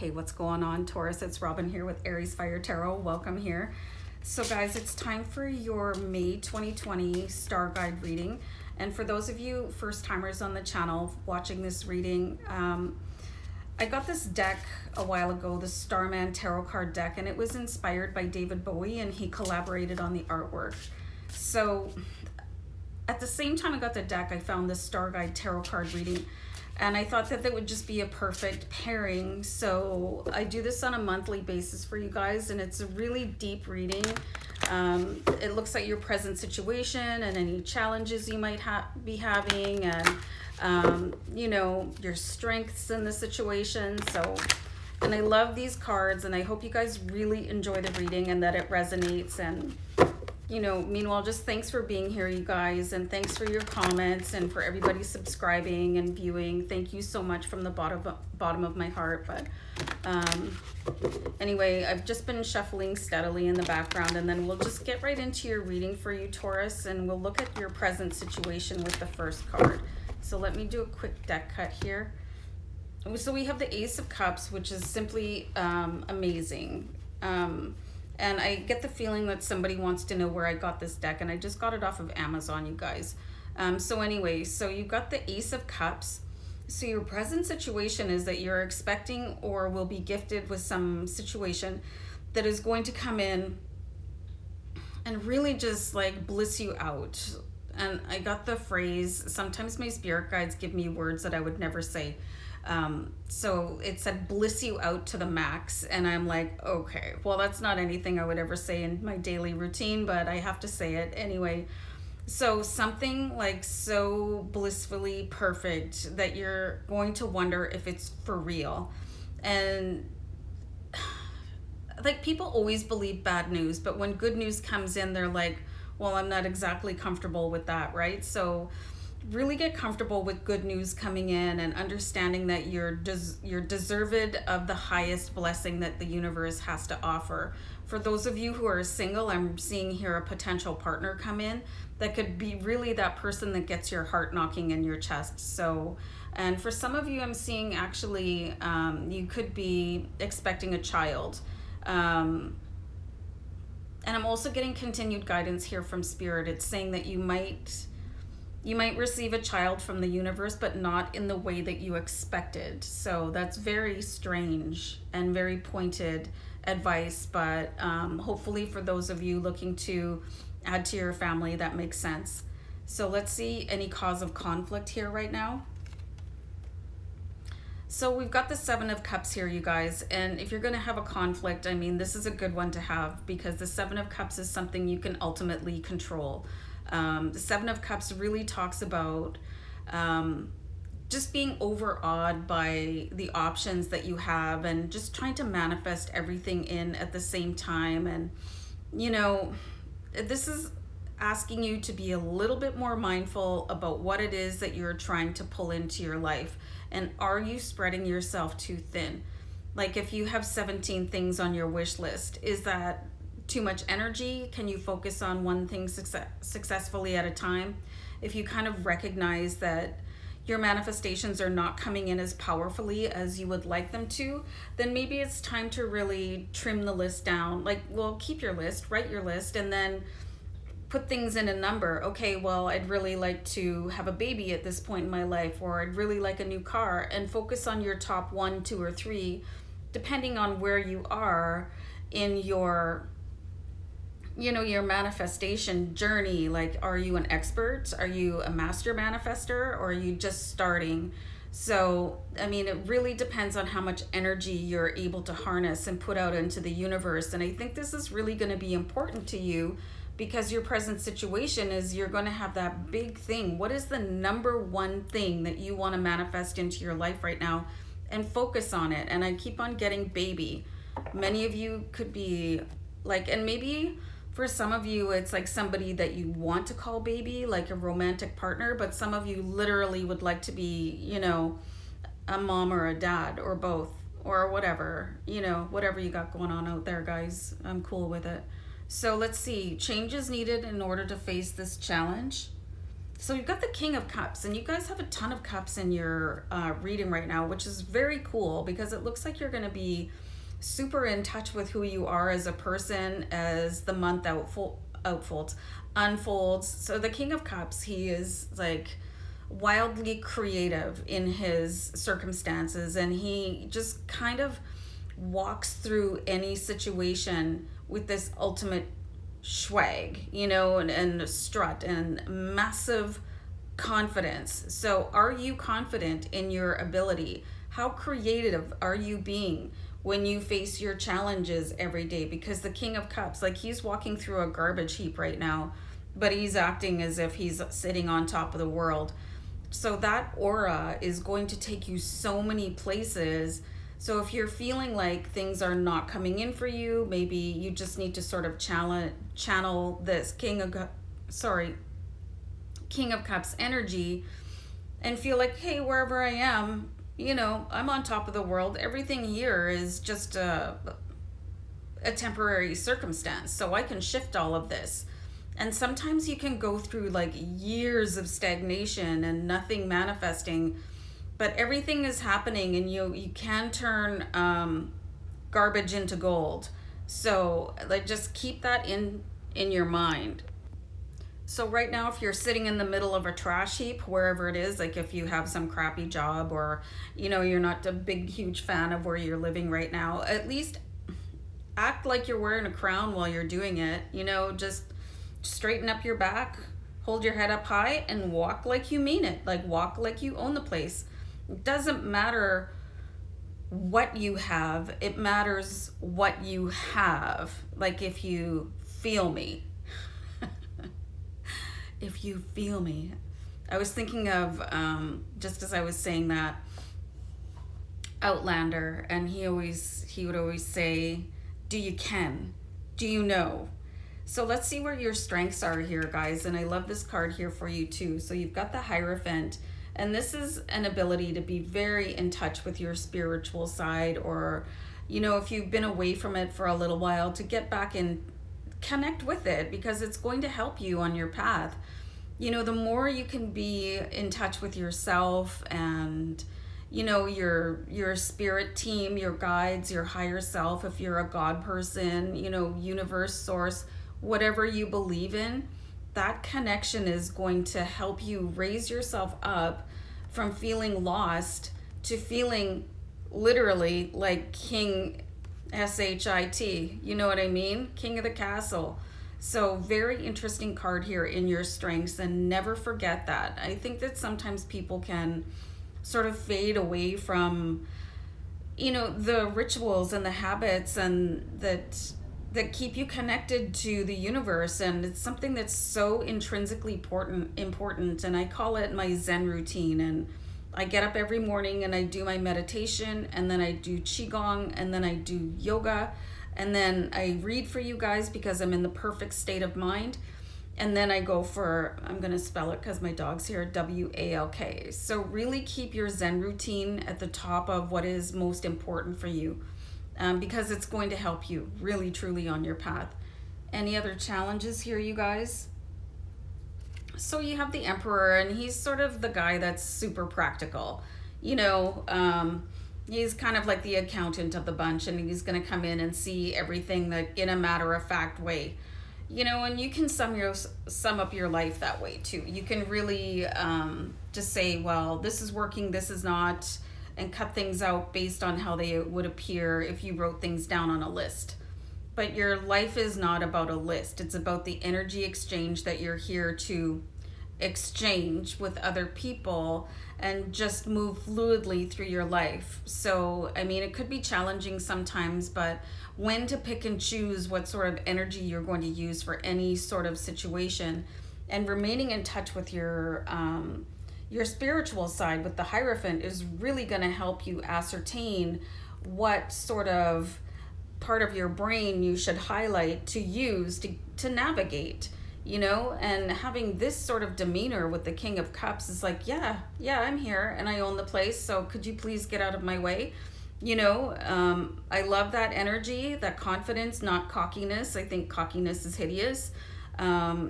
Hey, what's going on, Taurus? It's Robin here with AriesFireTarot. Welcome here. So guys, it's time for your May 2020 StarGuide reading. And for those of you first timers on the channel watching this reading, I got this deck a while ago, the Starman tarot card deck, and it was inspired by David Bowie, and he collaborated on the artwork. So at the same time I got the deck, I found this StarGuide tarot card reading, and I thought that would just be a perfect pairing. So I do this on a monthly basis for you guys, and it's a really deep reading. It looks at your present situation and any challenges you might be having, and you know, your strengths in the situation. So, and I love these cards, and I hope you guys really enjoy the reading and that it resonates. And you know, meanwhile, just thanks for being here, you guys, and thanks for your comments and for everybody subscribing and viewing. Thank you so much from the bottom of my heart. But anyway, I've just been shuffling steadily in the background, and then we'll just get right into your reading for you, Taurus, and we'll look at your present situation with the first card. So let me do a quick deck cut here. So we have the Ace of Cups, which is simply amazing. And I get the feeling that somebody wants to know where I got this deck, and I just got it off of Amazon, you guys. So anyway, so you've got the Ace of Cups. So your present situation is that you're expecting or will be gifted with some situation that is going to come in and really just like bliss you out. And I got the phrase, sometimes my spirit guides give me words that I would never say. So it said bliss you out to the max, and I'm like, okay, well, that's not anything I would ever say in my daily routine, but I have to say it anyway. So something like so blissfully perfect that you're going to wonder if it's for real. And like, people always believe bad news, but when good news comes in, they're like, well, I'm not exactly comfortable with that, right? So really get comfortable with good news coming in and understanding that you're deserved of the highest blessing that the universe has to offer. For those of you who are single, I'm seeing here a potential partner come in that could be really that person that gets your heart knocking in your chest. So, and for some of you, I'm seeing actually you could be expecting a child. And I'm also getting continued guidance here from Spirit. It's saying that you might receive a child from the universe, but not in the way that you expected. So that's very strange and very pointed advice, but hopefully for those of you looking to add to your family, that makes sense. So let's see any cause of conflict here right now. So we've got the Seven of Cups here, you guys, and if you're going to have a conflict, I mean, this is a good one to have, because the Seven of Cups is something you can ultimately control. The Seven of Cups really talks about just being overawed by the options that you have and just trying to manifest everything in at the same time. And, you know, this is asking you to be a little bit more mindful about what it is that you're trying to pull into your life. And are you spreading yourself too thin? Like, if you have 17 things on your wish list, is that too much energy? Can you focus on one thing successfully at a time? If you kind of recognize that your manifestations are not coming in as powerfully as you would like them to, then maybe it's time to really trim the list down. Like, well, keep your list, write your list, and then put things in a number. Okay, well, I'd really like to have a baby at this point in my life, or I'd really like a new car, and focus on your top 1, 2, or 3, depending on where you are in your, you know, your manifestation journey. Like, are you an expert? Are you a master manifester? Or are you just starting? So, I mean, it really depends on how much energy you're able to harness and put out into the universe. And I think this is really going to be important to you, because your present situation is you're going to have that big thing. What is the number one thing that you want to manifest into your life right now? And focus on it. And I keep on getting baby. Many of you could be like, and maybe for some of you, it's like somebody that you want to call baby, like a romantic partner, but some of you literally would like to be, you know, a mom or a dad or both or whatever, you know, whatever you got going on out there, guys. I'm cool with it. So let's see, change is needed in order to face this challenge. So you've got the King of Cups, and you guys have a ton of cups in your reading right now, which is very cool because it looks like you're going to be super in touch with who you are as a person as the month unfolds. So the King of Cups, he is like wildly creative in his circumstances, and he just kind of walks through any situation with this ultimate swag, you know, and strut and massive confidence. So are you confident in your ability? How creative are you being when you face your challenges every day? Because the King of Cups, like, he's walking through a garbage heap right now, but he's acting as if he's sitting on top of the world. So that aura is going to take you so many places. So if you're feeling like things are not coming in for you, maybe you just need to sort of channel this King of Cups energy and feel like, hey, wherever I am, you know, I'm on top of the world. Everything here is just a temporary circumstance, so I can shift all of this. And sometimes you can go through like years of stagnation and nothing manifesting, but everything is happening, and you can turn garbage into gold. So like, just keep that in your mind. So right now, if you're sitting in the middle of a trash heap, wherever it is, like if you have some crappy job, or, you know, you're not a big, huge fan of where you're living right now, at least act like you're wearing a crown while you're doing it. You know, just straighten up your back, hold your head up high, and walk like you mean it. Like, walk like you own the place. It doesn't matter what you have, it matters what you have. Like, if you feel me. If you feel me. I was thinking of, just as I was saying that, Outlander, and he would always say, do you ken? Do you know? So let's see where your strengths are here, guys. And I love this card here for you too. So you've got the Hierophant, and this is an ability to be very in touch with your spiritual side, or, you know, if you've been away from it for a little while, to get back and connect with it, because it's going to help you on your path. You know, the more you can be in touch with yourself and, you know, your spirit team, your guides, your higher self, if you're a God person, you know, universe, source, whatever you believe in, that connection is going to help you raise yourself up from feeling lost to feeling literally like King SHIT. You know what I mean? King of the castle. So very interesting card here in your strengths, and never forget that. I think that sometimes people can sort of fade away from, you know, the rituals and the habits and that keep you connected to the universe, and it's something that's so intrinsically important. And I call it my Zen routine. And I get up every morning and I do my meditation, and then I do qigong, and then I do yoga, and then I read for you guys because I'm in the perfect state of mind. And then I go for, I'm going to spell it because my dog's here, WALK. So really keep your Zen routine at the top of what is most important for you, because it's going to help you really, truly on your path. Any other challenges here, you guys? So you have the Emperor, and he's sort of the guy that's super practical. You know, he's kind of like the accountant of the bunch, and he's going to come in and see everything that in a matter-of-fact way. You know, and you can sum up your life that way too. You can really just say, well, this is working, this is not, and cut things out based on how they would appear if you wrote things down on a list. But your life is not about a list. It's about the energy exchange that you're here to exchange with other people and just move fluidly through your life. So, I mean, it could be challenging sometimes, but when to pick and choose what sort of energy you're going to use for any sort of situation, and remaining in touch with your spiritual side with the Hierophant is really going to help you ascertain what sort of part of your brain you should highlight to use to navigate, you know. And having this sort of demeanor with the King of Cups is like, yeah, I'm here and I own the place, so could you please get out of my way? You know, I love that energy, that confidence, not cockiness. I think cockiness is hideous.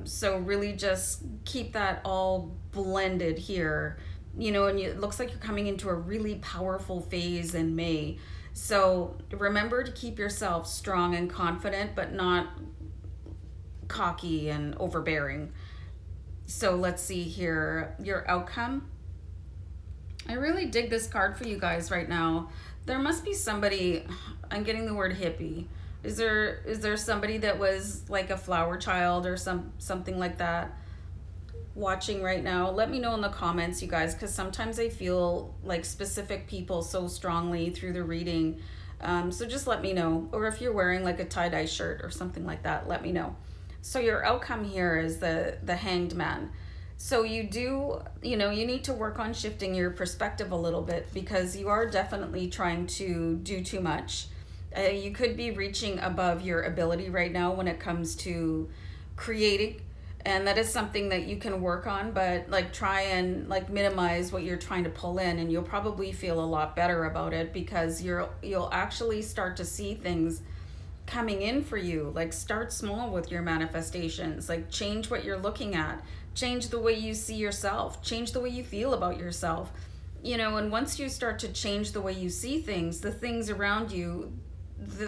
So really just keep that all blended here, you know, and it looks like you're coming into a really powerful phase in May. So remember to keep yourself strong and confident, but not cocky and overbearing. So let's see here, your outcome. I really dig this card for you guys right now. There must be somebody, I'm getting the word hippie. Is there somebody that was like a flower child or something like that watching right now? Let me know in the comments, you guys, because sometimes I feel like specific people so strongly through the reading. So just let me know. Or if you're wearing like a tie-dye shirt or something like that, let me know. So your outcome here is the Hanged Man. So you need to work on shifting your perspective a little bit, because you are definitely trying to do too much. You could be reaching above your ability right now when it comes to creating, and that is something that you can work on, but like try and like minimize what you're trying to pull in, and you'll probably feel a lot better about it, because you'll actually start to see things coming in for you. Like start small with your manifestations, like change what you're looking at, change the way you see yourself, change the way you feel about yourself, you know. And once you start to change the way you see things, the things around you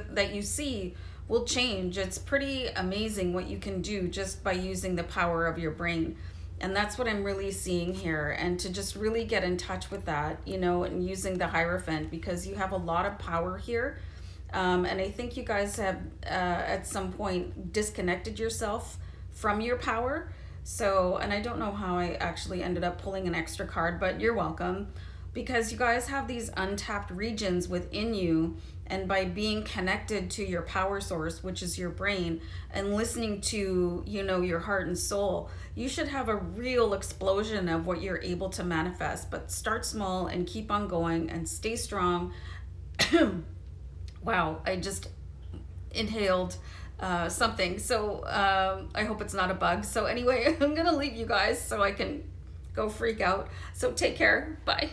that you see will change. It's pretty amazing what you can do just by using the power of your brain. And that's what I'm really seeing here. And to just really get in touch with that, you know, and using the Hierophant, because you have a lot of power here. And I think you guys have at some point disconnected yourself from your power. So, and I don't know how I actually ended up pulling an extra card, but you're welcome, because you guys have these untapped regions within you. And by being connected to your power source, which is your brain, and listening to, you know, your heart and soul, you should have a real explosion of what you're able to manifest. But start small and keep on going and stay strong. Wow, I just inhaled something. So I hope it's not a bug. So anyway, I'm going to leave you guys so I can go freak out. So take care. Bye.